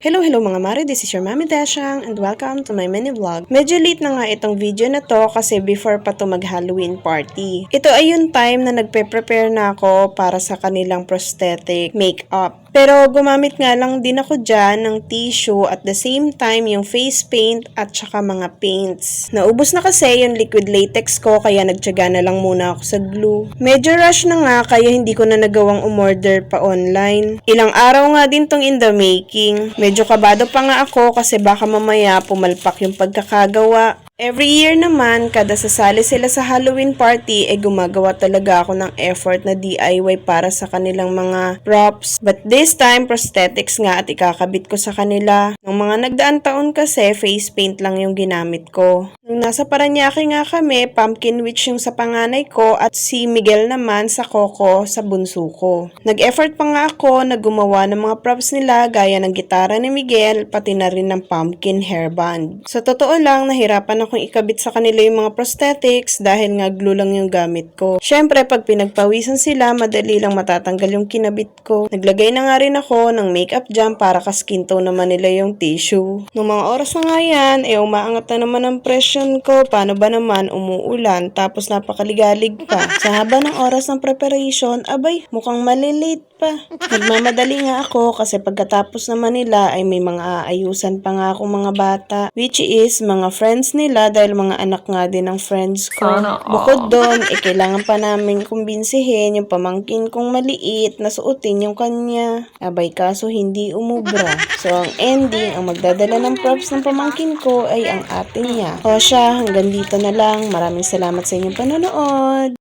Hello mga mare, this is your Mami Dashang and welcome to my mini vlog. Medyo late na nga itong video na to kasi before pa to mag-Halloween party. Ito ay yung time na nagpe-prepare na ako para sa kanilang prosthetic makeup. Pero gumamit nga lang din ako dyan ng tissue at the same time yung face paint at saka mga paints. Naubos na kasi yung liquid latex ko kaya nagtyaga na lang muna ako sa glue. Medyo rush na nga kaya hindi ko na nagawang umorder pa online. Ilang araw nga din tong in the making. Medyo kabado pa nga ako kasi baka mamaya pumalpak yung pagkakagawa. Every year naman, kada sasali sila sa Halloween party, gumagawa talaga ako ng effort na DIY para sa kanilang mga props. But this time, prosthetics nga at ikakabit ko sa kanila. Nung mga nagdaan taon kasi, face paint lang yung ginamit ko. Nung nasa Paranaque nga kami, pumpkin witch yung sa panganay ko at si Miguel naman sa Coco sa bunso ko. Nag-effort pa nga ako na gumawa ng mga props nila gaya ng gitara ni Miguel, pati na rin ng pumpkin hairband. Sa totoo lang, nahirapan akong ikabit sa kanila yung mga prosthetics dahil nga glue lang yung gamit ko. Syempre, pag pinagpawisan sila, madali lang matatanggal yung kinabit ko. Naglagay na nga rin ako ng makeup jam para ka-skin tone naman nila yung tissue. Nung mga oras na nga yan, umaangat na naman ang presyon ko. Paano ba naman umuulan tapos napakaligalig pa. Sa haba ng oras ng preparation, abay, mukhang malilate pa. Nagmamadali nga ako kasi pagkatapos naman nila ay may mga aayusan pa nga akong mga bata, which is mga friends nila dahil mga anak nga din ng friends ko. Bukod doon, kailangan pa namin kumbinsihin yung pamangkin kong maliit na suotin yung kanya. Abay kaso hindi umubra. So ang ending, ang magdadala ng props ng pamangkin ko ay ang ate niya. O siya, hanggang dito na lang. Maraming salamat sa inyong panonood.